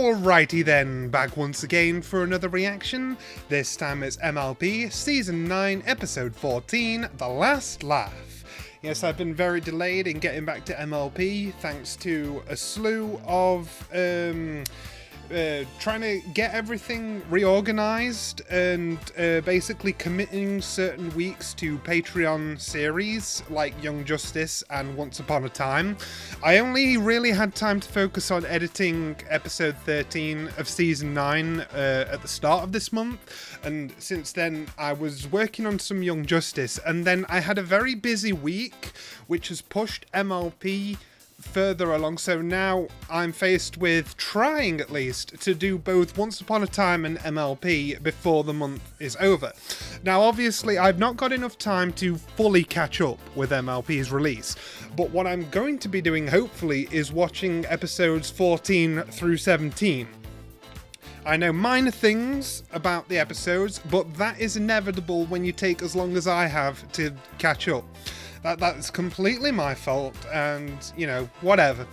Alrighty then, back once again for another reaction. This time it's MLP, Season 9, Episode 14, The Last Laugh. Yes, I've been very delayed in getting back to MLP, thanks to a slew of trying to get everything reorganized and basically committing certain weeks to Patreon series like Young Justice and Once Upon a Time. I only really had time to focus on editing episode 13 of season 9 at the start of this month, and since then I was working on some Young Justice, and then I had a very busy week which has pushed MLP further along, so now I'm faced with trying at least to do both Once Upon a Time and MLP before the month is over. Now obviously I've not got enough time to fully catch up with MLP's release, but what I'm going to be doing hopefully is watching episodes 14 through 17. I know minor things about the episodes, but that is inevitable when you take as long as I have to catch up. That's completely my fault, and, you know, whatever.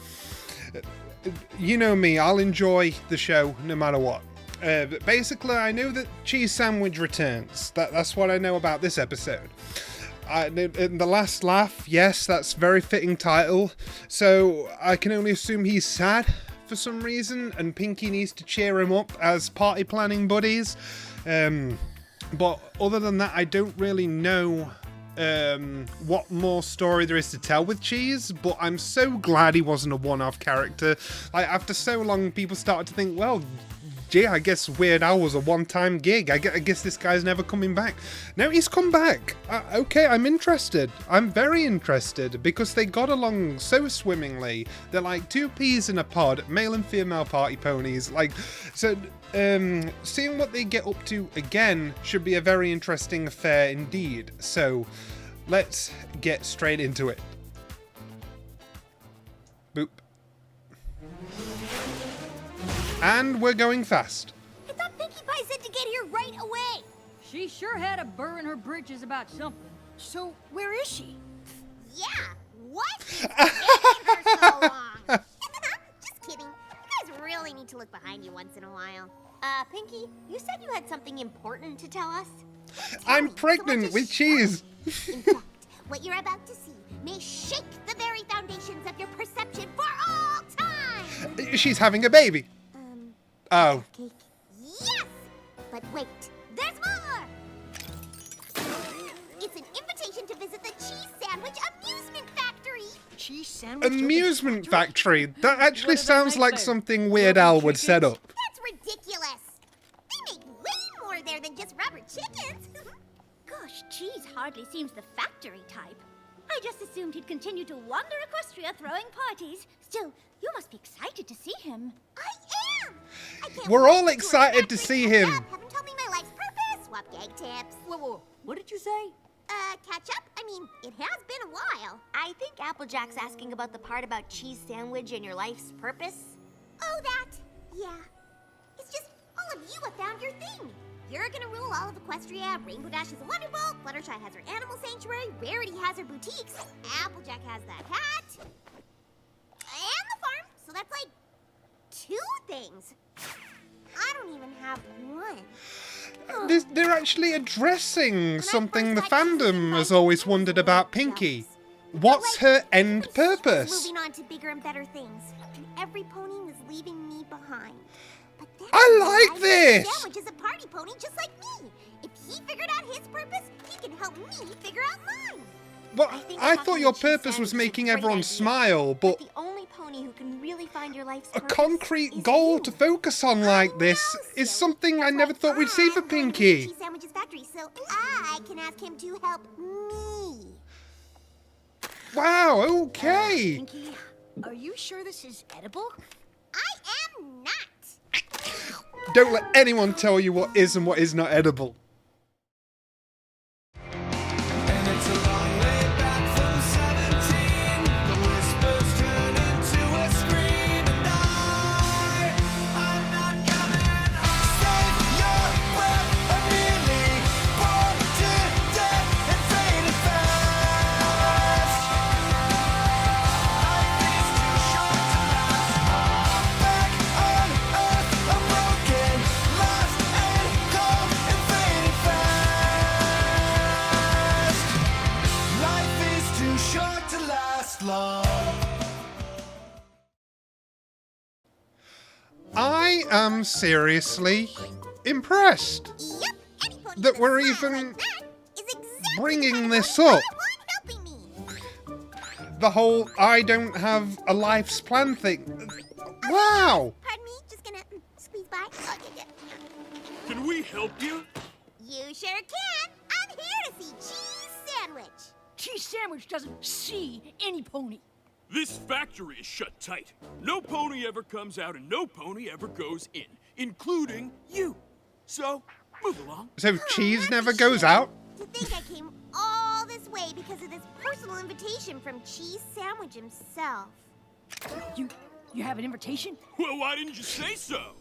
You know me, I'll enjoy the show no matter what. But basically, I know that Cheese Sandwich returns. That's what I know about this episode. In The Last Laugh, yes, that's a very fitting title. So I can only assume he's sad for some reason, and Pinky needs to cheer him up as party planning buddies. But other than that, I don't really know what more story there is to tell with Cheese, but I'm so glad he wasn't a one-off character. Like, after so long, people started to think, well, gee, I guess Weird Al was a one-time gig. I guess this guy's never coming back. No, he's come back. Okay, I'm interested. I'm very interested, because they got along so swimmingly. They're like two peas in a pod, male and female party ponies. Like, so seeing what they get up to again should be a very interesting affair indeed. So let's get straight into it. Boop. And we're going fast. I thought Pinkie Pie said to get here right away. She sure had a burr in her britches about something. So where is she? Yeah, what? It's taking her so long. Just kidding. You guys really need to look behind you once in a while. Pinkie, you said you had something important to tell us? I'm pregnant with Cheese. In fact, what you're about to see may shake the very foundations of your perception for all time. She's having a baby. Oh. Cake. Yes! But wait, there's more! It's an invitation to visit the Cheese Sandwich Amusement Factory! Cheese Sandwich Amusement Factory? That actually sounds like something Weird Al would set up. That's ridiculous! They make way more there than just rubber chickens! Gosh, Cheese hardly seems the factory type. I just assumed he'd continue to wander Equestria throwing parties. Still, you must be excited to see him. I am! I can't We're wait all to excited to see him. Haven't told me my life's purpose. Swap gag tips. Whoa, what did you say? Catch up? I mean, it has been a while. I think Applejack's asking about the part about Cheese Sandwich and your life's purpose. Oh, that? Yeah. It's just all of you have found your thing. You're gonna rule all of Equestria, Rainbow Dash is a Wonderbolt, Fluttershy has her animal sanctuary, Rarity has her boutiques, Applejack has that hat, and the farm, so that's like 2 things. I don't even have one. They're actually addressing something the fandom has always wondered about Pinky. What's her end purpose? Moving on to bigger and better things, and every pony was leaving me behind. But then I like this! Sandwich is a party pony just like me. If he figured out his purpose, he can help me figure out mine. Well, I thought your purpose was making everyone smile, but The only pony who can really find your life's a purpose concrete is goal you. to focus on like this is something I never thought we'd see for Pinky. Cheese Sandwich's factory, so I can ask him to help me. Wow, okay. Pinky, are you sure this is edible? I am not. Don't let anyone tell you what is and what is not edible. And it's a long way back from 17. The whispers turn into a scream, and I'm not coming home. Save your breath, I'm nearly bored to death and faded fast. Life is too short to last. Back on Earth. I am seriously impressed Yep, any pony that with a we're smile even like that is exactly bringing the kind this of pony up. I want helping me. The whole I don't have a life's plan thing. Wow! Pardon me, just gonna squeeze by. Oh, yeah. Can we help you? You sure can. I'm here to see Cheese Sandwich. Cheese Sandwich doesn't see any pony. This factory is shut tight. No pony ever comes out and no pony ever goes in, including you. So, move along. So cheese never goes out? To think I came all this way because of this personal invitation from Cheese Sandwich himself. You have an invitation? Well, why didn't you say so?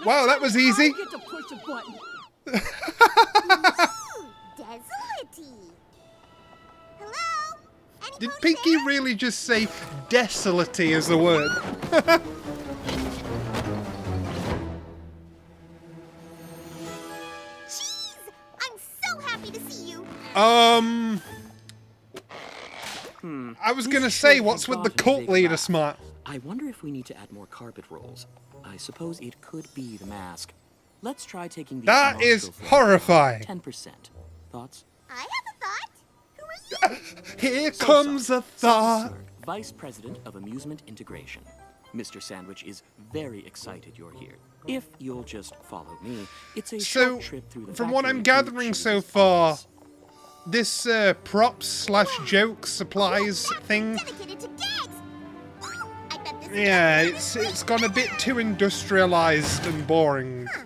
Wow, that was easy. I get to push a button. Ooh, desolate-y. Hello? Any Did pony Pinky there? really just say desolate as a word? Cheese! I'm so happy to see you. I was gonna say, what's with the cult leader smart? I wonder if we need to add more carpet rolls. I suppose it could be the mask. Let's try taking the That is horrifying. 10%. Thoughts? I have a thought. Who are you? Here comes a thought. Sir, Vice President of Amusement Integration. Mr. Sandwich is very excited you're here. If you'll just follow me, it's a So, short trip through the from what I'm factory to gathering choose so a far, box. this props/joke supplies thing, Dedicated to gags. I bet this is yeah, gonna be it's gone a bit too industrialized and boring. Huh.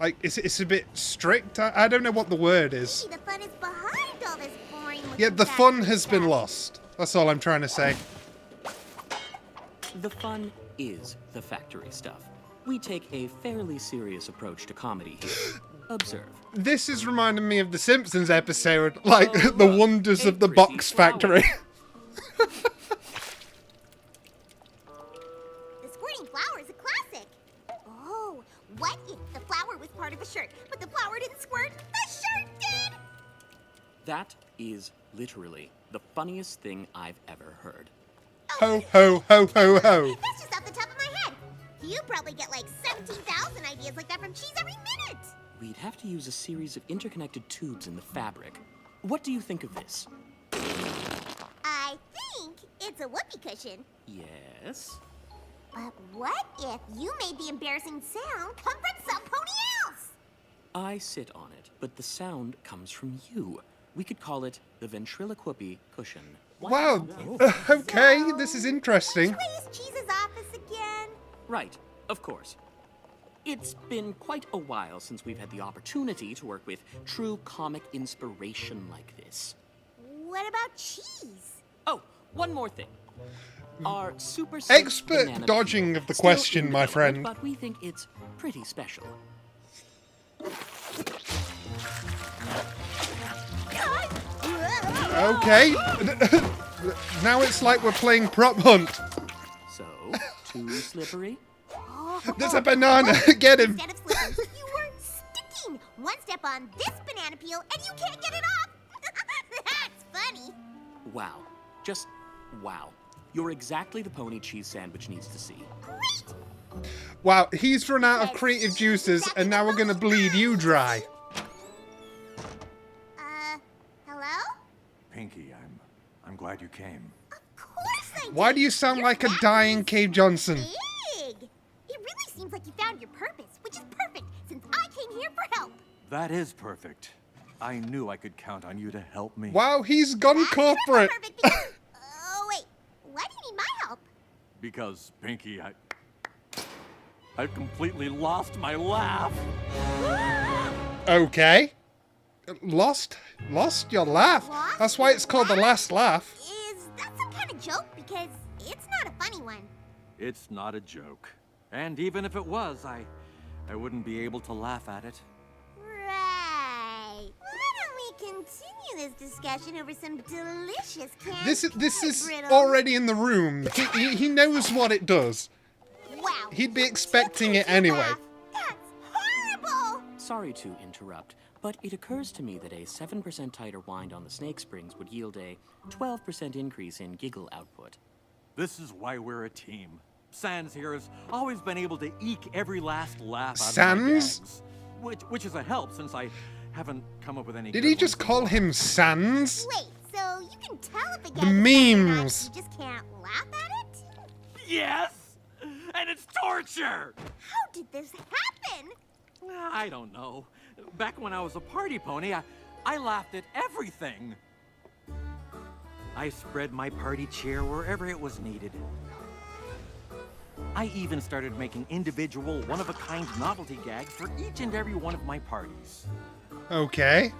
Like, it's a bit strict. I don't know what the word is. Maybe the fun is behind all this boring looking Yeah, the fun factory has been stuff. lost. That's all I'm trying to say. The fun is the factory stuff. We take a fairly serious approach to comedy here. Observe. This is reminding me of the Simpsons episode, like the wonders of the pretty box flower. factory. The squirting flower is a classic. Oh, what if the flower was part of a shirt, but the flower didn't squirt? The shirt did! That is literally the funniest thing I've ever heard. Ho ho ho ho ho. That's just off the top of my head. You probably get like 17,000 ideas like that from Cheese every minute. We'd have to use a series of interconnected tubes in the fabric. What do you think of this? I think it's a whoopee cushion. Yes? But what if you made the embarrassing sound come from some pony else? I sit on it, but the sound comes from you. We could call it the ventriloquy cushion. Wow. Okay, this is interesting. Which way is Cheese's office again? Right, of course. It's been quite a while since we've had the opportunity to work with true comic inspiration like this. What about Cheese? Oh, one more thing. Our super sick Expert banana dodging peel, of the still question, in my development, friend. But we think it's pretty special. Okay. Now it's like we're playing prop hunt. So, too slippery? There's a banana. Get him. Instead of slipping, you were sticking. One step on this banana peel and you can't get it off. That's funny. Wow. Just wow. You're exactly the pony Cheese Sandwich needs to see. Great. Wow, he's run out of creative juices, and now we're gonna bleed you dry. Hello? Pinky, I'm glad you came. Of course I did. Why do you sound Your like a family dying is Cave Johnson? Big. It really seems like you found your purpose, which is perfect since I came here for help. That is perfect. I knew I could count on you to help me. Wow, he's gone That's corporate. perfect because... Oh, wait. Why do you need my help? Because, Pinky, I've completely lost my laugh. Okay. Lost your laugh. Lost That's why it's called the your last laugh. Is that some kind of joke? Because it's not a funny one. It's not a joke. And even if it was, I wouldn't be able to laugh at it. Right. Why don't we continue this discussion over some delicious canned This is peanut brittle? already in the room. He knows what it does. Wow. He'd be expecting it anyway. That's horrible. Sorry to interrupt, but it occurs to me that a 7% tighter wind on the snake springs would yield a 12% increase in giggle output. This is why we're a team. Sans here has always been able to eke every last laugh out of my Sans? gags. Which is a help since I haven't come up with any. Did good he just ones. call him Sans? Wait, so you can tell if a gag The is funny or not, memes. you just can't laugh at it? Yes! And it's torture! How did this happen? I don't know. Back when I was a party pony, I laughed at everything. I spread my party cheer wherever it was needed. I even started making individual, one-of-a-kind novelty gags for each and every one of my parties. Okay.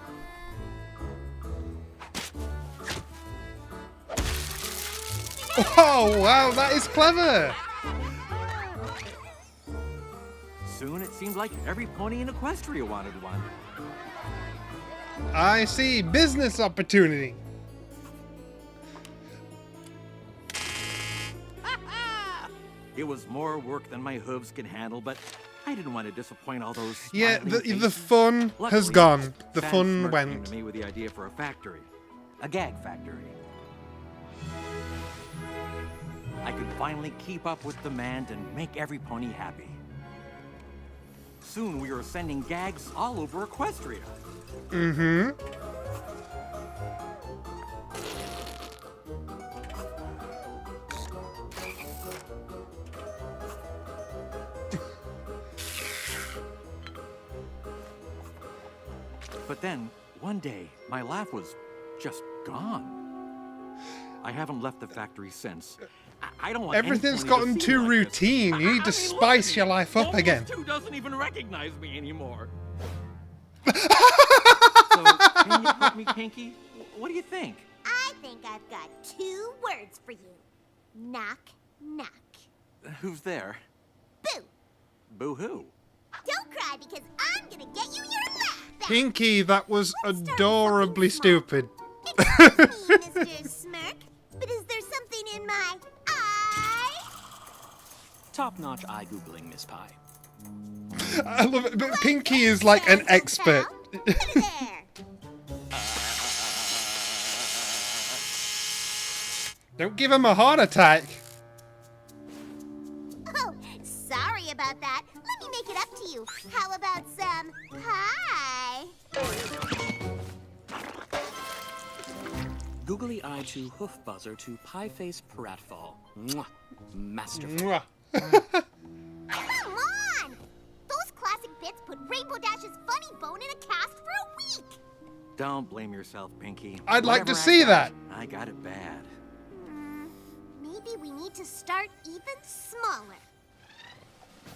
Oh, wow, that is clever. Soon it seemed like every pony in Equestria wanted one. I see. Business opportunity. It was more work than my hooves could handle, but I didn't want to disappoint all those Yeah, smiling the faces. fun has Luckily, gone. The Sans fun Smirk came went. to me with the idea for a factory, a gag factory. I could finally keep up with demand and make every pony happy. Soon we were sending gags all over Equestria. Mm-hmm. But then, one day, my laugh was just gone. I haven't left the factory since. I don't want any Everything's pony to gotten feel too like this. routine. You need to I mean, look spice at your me. life up Almost again. Two doesn't even recognize me anymore. So, can you help me, Pinky? What do you think? I think I've got 2 words for you. Knock, knock. Who's there? Boo! Boo-hoo. Don't cry because I'm gonna get you your laugh back. Pinky, that was Let's start with adorably something stupid. Excuse me, Mr. Smirk, but is there something in my eye? Top-notch eye googling, Miss Pie. I love it. But Pinky is like an expert. Put it there. Don't give him a heart attack. Oh, sorry about that. Let me make it up to you. How about some pie? Googly eye to hoof buzzer to pie face pratfall. Mwah. Masterful. Mwah. Come on! Those classic bits put Rainbow Dash's funny bone in a cast for a week. Don't blame yourself, Pinky. I'd like to Whatever I see got, that. I got it bad. Maybe we need to start even smaller.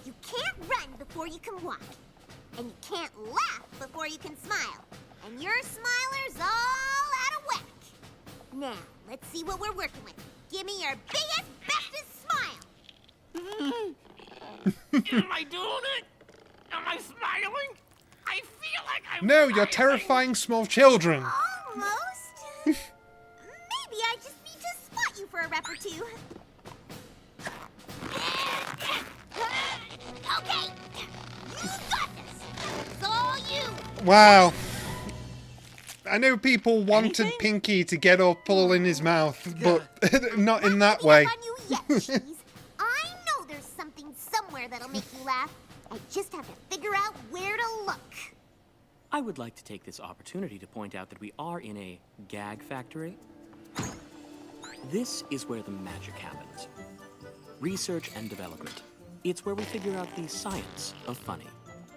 You can't run before you can walk. And you can't laugh before you can smile. And your smiler's all out of whack. Now, let's see what we're working with. Give me your biggest, bestest smile. Am I doing it? Am I smiling? I feel like I'm No, you're terrifying small children. Almost. Maybe I just need to spot you for a rep or 2. Okay, you got this. It's all you. Wow. I know people wanted Anything? Pinky to get up all in his mouth, but not in that Not way. giving up on you yet, Cheese. I know there's something somewhere that'll make you laugh. I just have to figure out where to look. I would like to take this opportunity to point out that we are in a gag factory. This is where the magic happens. Research and development. It's where we figure out the science of funny.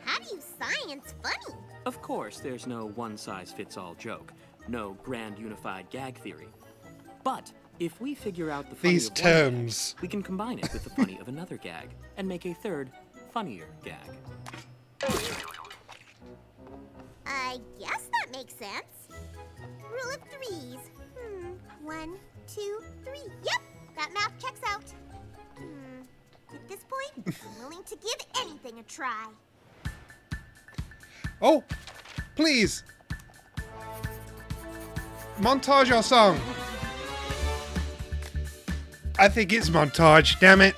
How do you science funny? Of course, there's no one-size-fits-all joke, no grand unified gag theory. But if we figure out the funny These of one terms. gag, we can combine it with the funny of another gag and make a third, funnier gag. I guess that makes sense. Rule of 3s. 1, 2, 3. Yep, that math checks out. At this point, I'm willing to give anything a try. Oh, please. Montage or song? I think it's montage, damn it.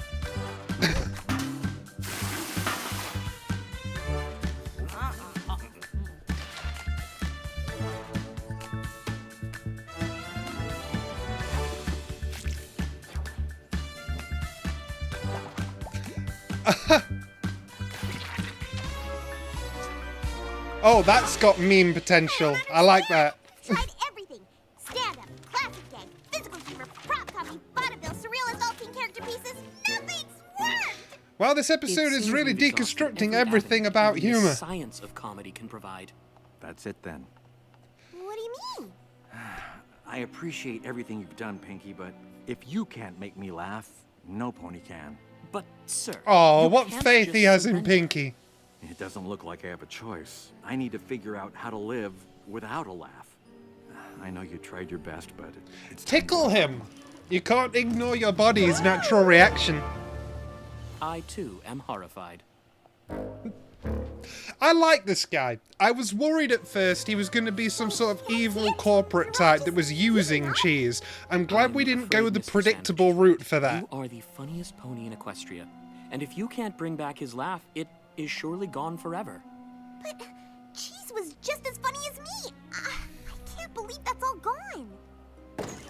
Oh, that's got meme potential. I like that. Tried everything. Stand-up, classic gag, physical humor, prop comedy, vaudeville, surrealist, alt-teen character pieces. Nothing's worked! Well, this episode is really deconstructing everything about The humor. science of comedy can provide. That's it then. What do you mean? I appreciate everything you've done, Pinky, but if you can't make me laugh, no pony can. But, sir. Oh, you what can't faith just he has in surrender. Pinky. It doesn't look like I have a choice. I need to figure out how to live without a laugh. I know you tried your best, but it's time to Tickle move him. on. You can't ignore your body's natural reaction. I, too, am horrified. I like this guy. I was worried at first he was going to be some sort of evil corporate type that was using cheese. I'm glad we didn't go the Mr. predictable Sandwich, route for that. You are the funniest pony in Equestria. And if you can't bring back his laugh, it is surely gone forever. But Cheese was just as funny as me. I can't believe that's all gone.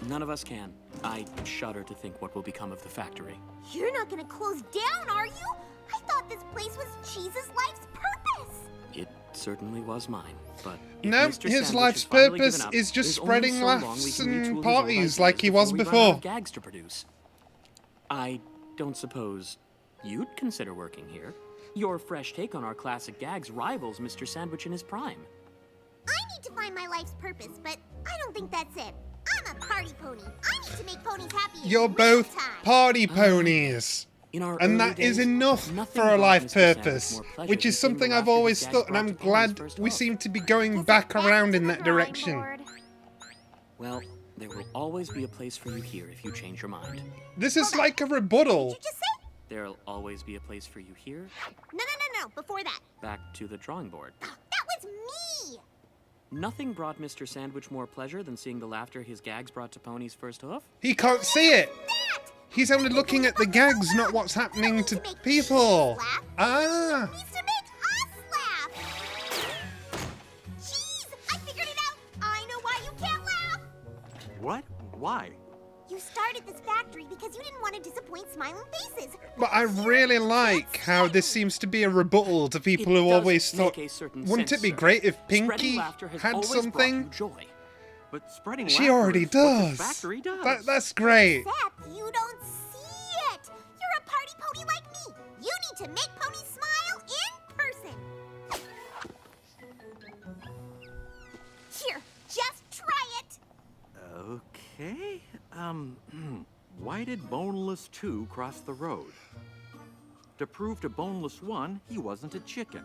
None of us can. I shudder to think what will become of the factory. You're not gonna close down, are you? I thought this place was Cheese's life's purpose. It certainly was mine, but if No, Mr. his Sandwich life's has finally purpose given up, is just there's only spreading so long laughs we can and retool his old parties ideas like he was before we run out before. of gags to produce. I don't suppose you'd consider working here. Your fresh take on our classic gags rivals Mr. Sandwich in his prime. I need to find my life's purpose, but I don't think that's it. I'm a party pony. I need to make ponies happy in You're real both time. party ponies. In our And early that is days, enough nothing for a brought life Mr. Sandwich purpose, more pleasure which than is seeing something the I've laughter always his gags thought, and brought I'm to Penny's glad first we love. seem to be going Guess back we're around to in the that drawing direction. board. Well, there will always be a place for you here if you change your mind. This is like a rebuttal. Did you just say? There'll always be a place for you here. No. Before that. Back to the drawing board. That was me. Nothing brought Mr. Sandwich more pleasure than seeing the laughter his gags brought to Pony's first hoof. He can't see it. That. He's only looking at the gags, not what's happening to people. Ah. He needs to make us laugh. Cheese, I figured it out. I know why you can't laugh. What? Why? You started this factory because you didn't want to disappoint smiling faces. But I really like how this seems to be a rebuttal to people It who does always make thought, a certain wouldn't sense, it be sir. great if Spreading Pinky laughter has had always brought something? you joy. But spreading She laughter already is what does. this factory does. That's great. Except you don't see it. You're a party pony like me. You need to make ponies smile in person. Here, just try it. Okay. Why did Boneless 2 cross the road? To prove to Boneless 1 he wasn't a chicken.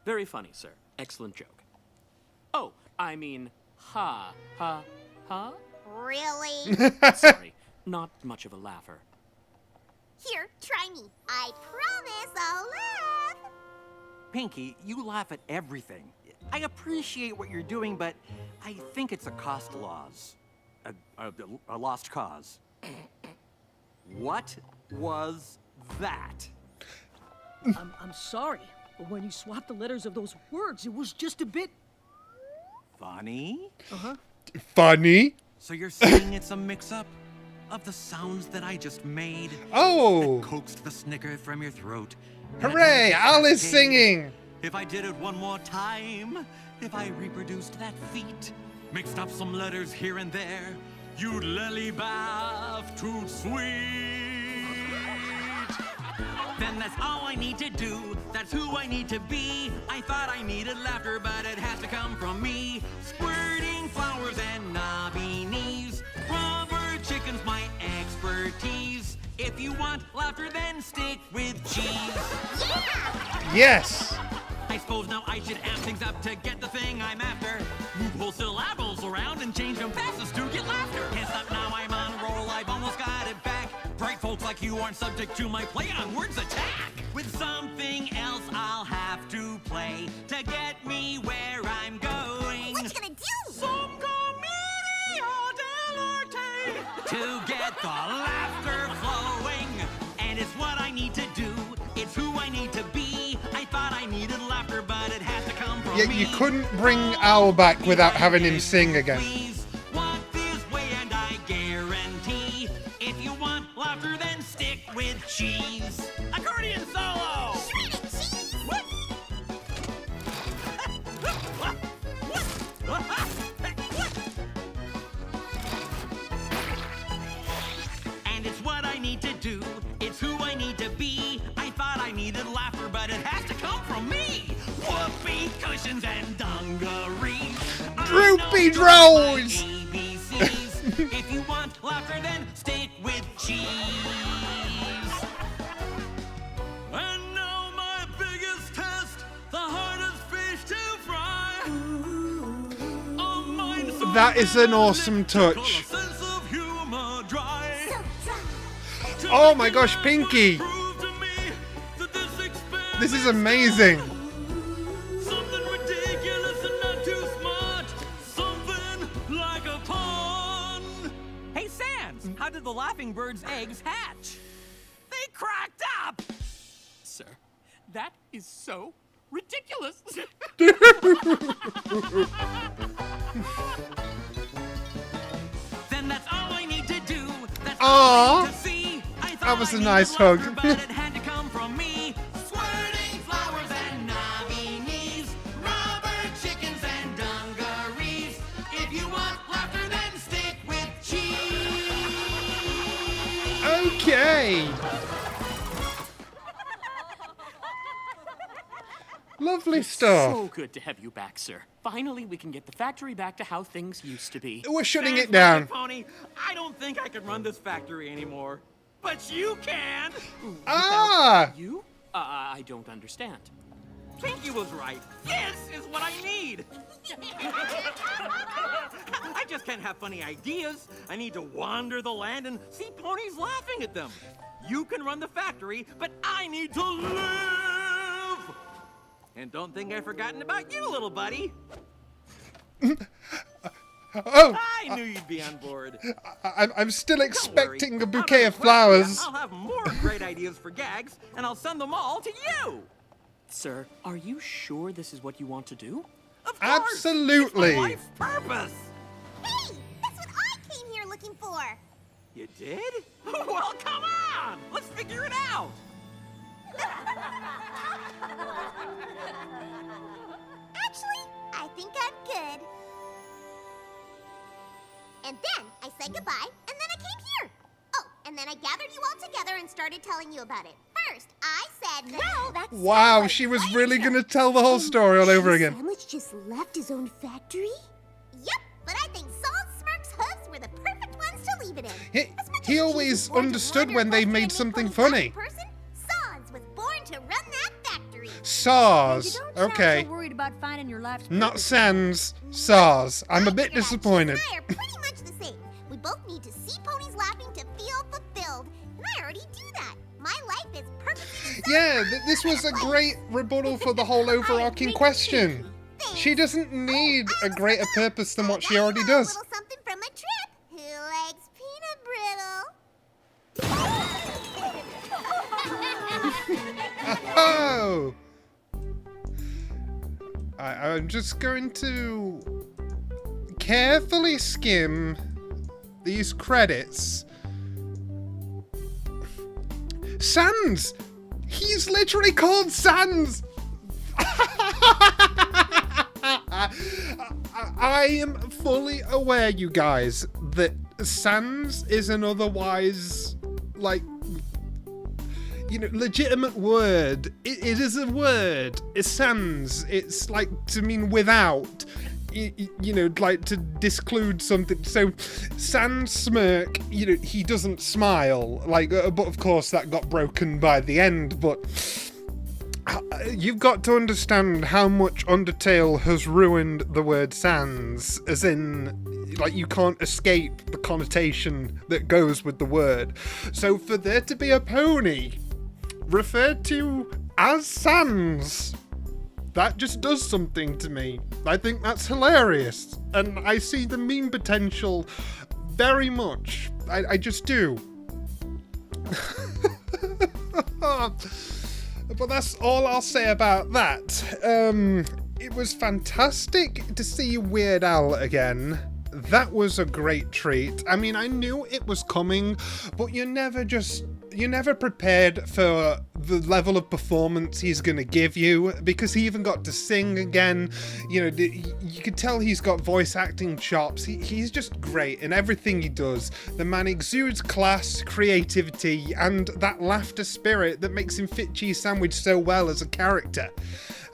Very funny, sir. Excellent joke. Oh, I mean, ha. Really? Sorry, not much of a laugher. Here, try me. I promise I'll laugh. Pinky, you laugh at everything. I appreciate what you're doing, but I think it's a cost loss. A lost cause. What was that? I'm sorry, but when you swapped the letters of those words, it was just a bit... Funny? Funny. So you're saying it's a mix-up of the sounds that I just made? Oh. That coaxed the snicker from your throat? Hooray, Al is singing. If I did it one more time, if I reproduced that feat, mixed up some letters here and there, you'd lily bath too sweet. Then that's all I need to do, that's who I need to be. I thought I needed laughter, but it has to come from me. Squirting flowers and knobby knees, rubber chicken's my expertise. If you want laughter, then stick with cheese. Yes. I suppose now I should amp things up to get the thing I'm after. Move whole syllables around and change them fastest to get laughter. Can't stop now, I'm on a roll, I've almost got it back. Bright folks like you aren't subject to my play on words attack. With something else I'll have to play to get me where I'm going. What you gonna do? Some commedia dell'arte to get the laughter flowing. And it's what I need to do, it's who I need to be. I thought I needed laughter, but it has to come from Yet me. you couldn't bring Al back without having him sing again. Please walk this way and I guarantee if you want laughter, then stick with cheese. Accordion solo! Shredded cheese! What? And it's what I need to do. It's who I need to be. I thought I needed laughter, but it has to come from me. Whoopee cushions and dungarees. Droopy drones! ABCs. If you want laughter, then stick with cheese. And now my biggest test, the hardest fish to fry. A mind so That is an awesome call touch. a sense of humor dry. Oh my gosh, Pinky! Prove to me that this experiment This is amazing. something ridiculous and not too smart. Something like a pun. Hey, Sans, how did the laughing bird's eggs hatch? They cracked up. Sir, that is so ridiculous. Then that's all I need to do. That's Aw, all I need to see. I thought that was I a needed nice laughter, hug. but it had to come from me. Squirting flowers and nominees, rubber chickens and dungarees. If you want laughter, then stick with cheese. Okay. Lovely stuff. So good to have you back, sir. Finally, we can get the factory back to how things used to be. We're shutting Thanks, it down. Pony. I don't think I can run this factory anymore. But you can. Ah! You? I don't understand. Pinky was right. This is what I need. I just can't have funny ideas. I need to wander the land and see ponies laughing at them. You can run the factory, but I need to live. And don't think I've forgotten about you, little buddy. Oh, I knew you'd be on board. I'm still Don't expecting worry. a bouquet of Out the flowers. question, I'll have more great ideas for gags, and I'll send them all to you. Sir, are you sure this is what you want to do? Of course. Absolutely. It's my life's purpose. Hey, that's what I came here looking for. You did? Well, come on. Let's figure it out. Actually, I think I'm good. And then I said goodbye, and then I came here. Oh, and then I gathered you all together and started telling you about it. First, I said no, that's Wow, she was really going to tell the whole story all over again. Sandwich just left his own factory? Yep, but I think Salt Smirk's hooves were the perfect ones to leave it in. As much He as always Cheese was born to understood wander when they Western made and something make ponies funny. happy person, Sans was born to run that factory. SARS. Okay. worried about finding your life's Not Sans. SARS. I'm a bit Cheese disappointed. and I are pretty much the same. We both need to see ponies laughing to feel fulfilled, and I already do that. My life is perfectly Yeah, this was a great rebuttal for the whole overarching question. She doesn't need a greater purpose than what she already does. A little something from my trip. Who likes peanut brittle? Oh! I'm just going to carefully skim these credits. Sans! He's literally called Sans! I am fully aware, you guys, that Sans is an otherwise, like, you know, legitimate word. It is a word. It's sans. It's like to mean without. You know, like to disclude something. So, sans smirk. You know, he doesn't smile. Like, but of course that got broken by the end. But you've got to understand how much Undertale has ruined the word sans, as in, like, you can't escape the connotation that goes with the word. So for there to be a pony referred to as sans, that just does something to me. I think that's hilarious, and I see the meme potential very much. I just do. But that's all I'll say about that. It was fantastic to see Weird Al again. that was a great treat. I mean, I knew it was coming, but you're never prepared for the level of performance he's going to give you, because he even got to sing again. You know, you could tell he's got voice acting chops. He's just great in everything he does. The man exudes class, creativity, and that laughter spirit that makes him fit Cheese Sandwich so well as a character.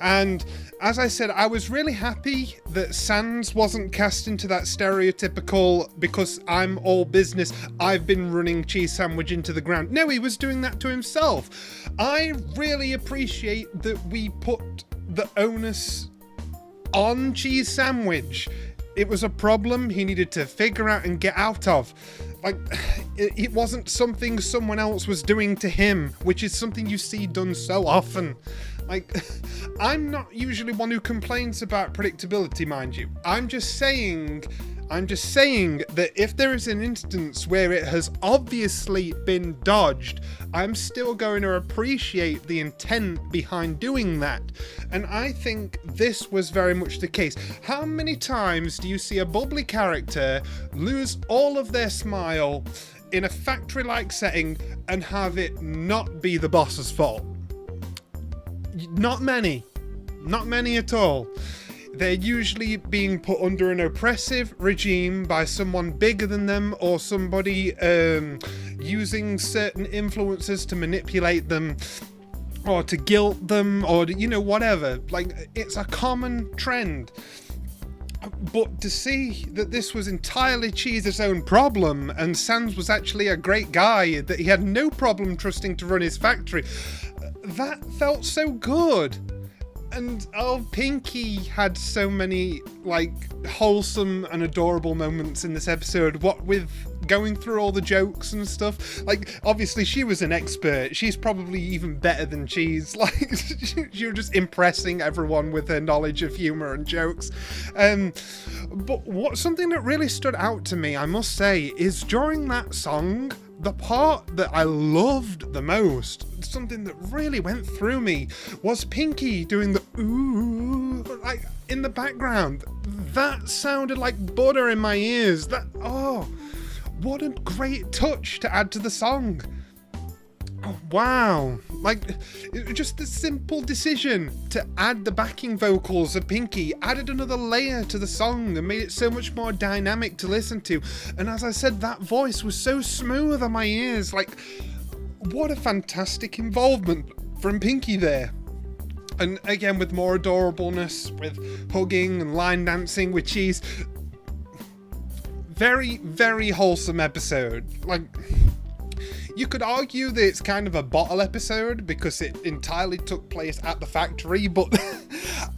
And as I said, I was really happy that Sans wasn't cast into that stereotypical, because I'm all business, I've been running Cheese Sandwich into the ground. No, he was doing that to himself. I really appreciate that we put the onus on Cheese Sandwich. It was a problem he needed to figure out and get out of. Like, it wasn't something someone else was doing to him, which is something you see done so often. Like, I'm not usually one who complains about predictability, mind you. I'm just saying that if there is an instance where it has obviously been dodged, I'm still going to appreciate the intent behind doing that. And I think this was very much the case. How many times do you see a bubbly character lose all of their smile in a factory-like setting and have it not be the boss's fault? Not many at all. They're usually being put under an oppressive regime by someone bigger than them, or somebody using certain influences to manipulate them, or to guilt them, or, you know, whatever. Like, it's a common trend. But to see that this was entirely Cheese's own problem, and Sans was actually a great guy, that he had no problem trusting to run his factory, that felt so good. And Pinky had so many, like, wholesome and adorable moments in this episode, what with going through all the jokes and stuff. Like, obviously she was an expert. She's probably even better than Cheese. Like, she was just impressing everyone with her knowledge of humor and jokes. But something that really stood out to me, I must say, is during that song, the part that I loved the most, something that really went through me, was Pinky doing the ooh, like, in the background. That sounded like butter in my ears. What a great touch to add to the song. Oh, wow. Like, just the simple decision to add the backing vocals of Pinky added another layer to the song and made it so much more dynamic to listen to. And as I said, that voice was so smooth on my ears. Like, what a fantastic involvement from Pinky there. And again, with more adorableness, with hugging and line dancing with Cheese. Very, very wholesome episode. Like, you could argue that it's kind of a bottle episode because it entirely took place at the factory, but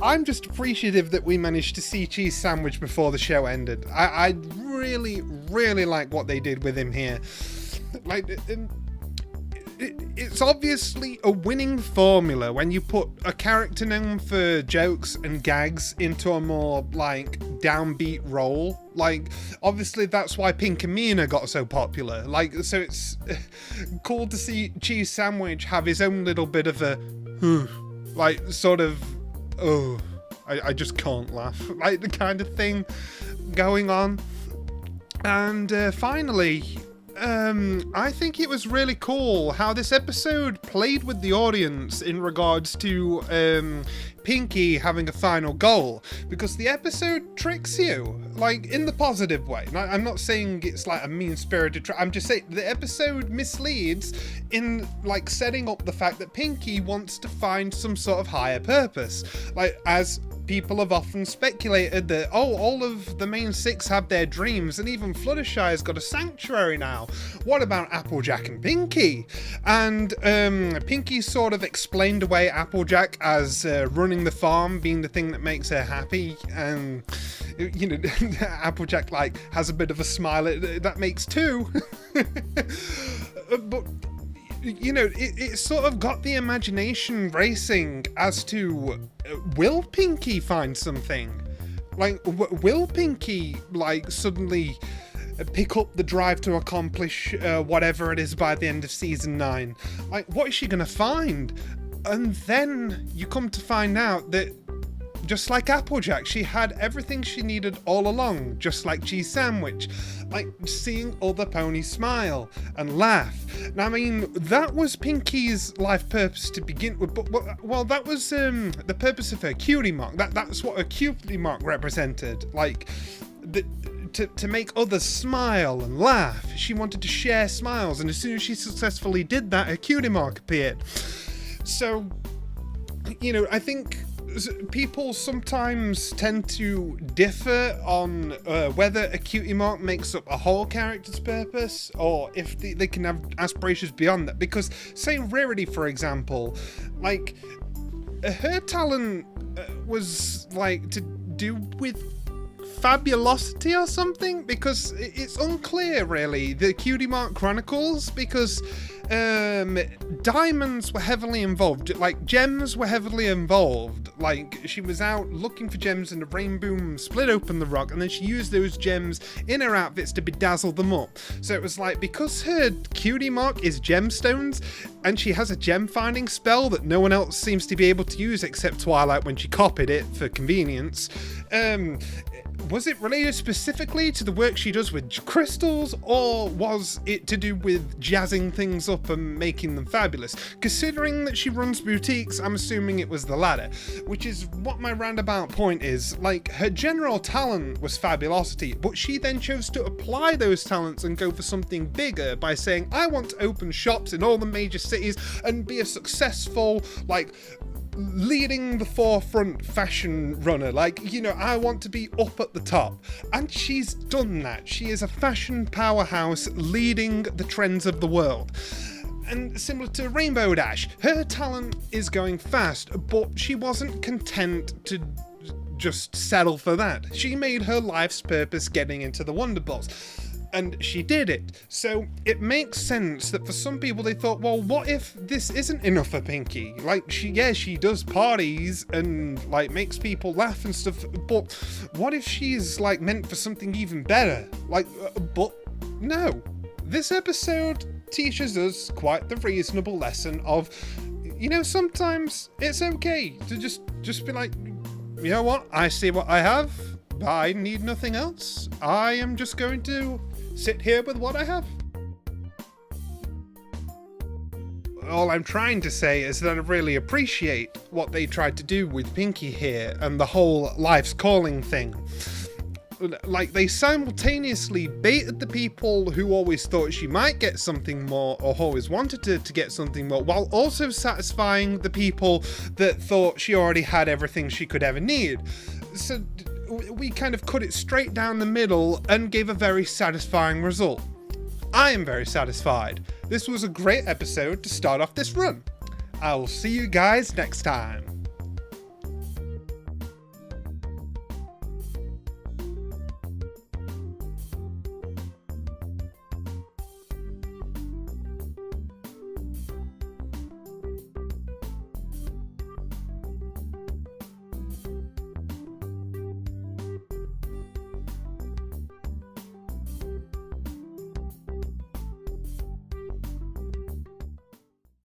I'm just appreciative that we managed to see Cheese Sandwich before the show ended. I really, really like what they did with him here. Like, it's obviously a winning formula when you put a character known for jokes and gags into a more, like, downbeat role. Like, obviously that's why Pink and Mina got so popular. Like, so it's cool to see Cheese Sandwich have his own little bit of a, like, sort of, I just can't laugh, like, the kind of thing going on. And finally, I think it was really cool how this episode played with the audience in regards to Pinky having a final goal, because the episode tricks you, like, in the positive way. Now, I'm not saying it's like a mean-spirited trick, I'm just saying the episode misleads in, like, setting up the fact that Pinky wants to find some sort of higher purpose. Like, as people have often speculated that, all of the main six have their dreams, and even Fluttershy's got a sanctuary now. What about Applejack and Pinky? And Pinky sort of explained away Applejack as running the farm being the thing that makes her happy, and you know, Applejack, like, has a bit of a smile. That makes two. But you know, it sort of got the imagination racing as to, will Pinky find something? Like, will Pinky, like, suddenly pick up the drive to accomplish whatever it is by the end of season 9? Like, what is she gonna find? And then you come to find out that just like Applejack, she had everything she needed all along, just like Cheese Sandwich. Like seeing other ponies smile and laugh. Now, I mean, that was Pinky's life purpose to begin with, but well, that was the purpose of her cutie mark. That's what her cutie mark represented. Like, to make others smile and laugh. She wanted to share smiles, and as soon as she successfully did that, her cutie mark appeared. So, you know, I think people sometimes tend to differ on whether a cutie mark makes up a whole character's purpose, or if they can have aspirations beyond that. Because, say, Rarity, for example, like, her talent was, like, to do with fabulosity or something, because it's unclear, really, the Cutie Mark Chronicles, because diamonds were heavily involved, like gems were heavily involved. Like, she was out looking for gems and the rain boom split open the rock, and then she used those gems in her outfits to bedazzle them up. So it was like, because her cutie mark is gemstones, and she has a gem finding spell that no one else seems to be able to use except Twilight when she copied it for convenience, was it related specifically to the work she does with crystals, or was it to do with jazzing things up and making them fabulous? Considering that she runs boutiques, I'm assuming it was the latter, which is what my roundabout point is. Like, her general talent was fabulosity, but she then chose to apply those talents and go for something bigger by saying, I want to open shops in all the major cities and be a successful, like, leading the forefront fashion runner. Like, you know, I want to be up at the top. And she's done that. She is a fashion powerhouse leading the trends of the world. And similar to Rainbow Dash, her talent is going fast, but she wasn't content to just settle for that. She made her life's purpose getting into the Wonder Balls. And she did it. So it makes sense that for some people they thought, well, what if this isn't enough for Pinky? Like, she does parties and, like, makes people laugh and stuff, but what if she's, like, meant for something even better? Like, but no. This episode teaches us quite the reasonable lesson of, you know, sometimes it's okay to just be like, you know what? I see what I have. I need nothing else. I am just going to sit here with what I have. All I'm trying to say is that I really appreciate what they tried to do with Pinky here and the whole life's calling thing. Like, they simultaneously baited the people who always thought she might get something more, or always wanted to get something more, while also satisfying the people that thought she already had everything she could ever need. So we kind of cut it straight down the middle and gave a very satisfying result. I am very satisfied. This was a great episode to start off this run. I'll see you guys next time.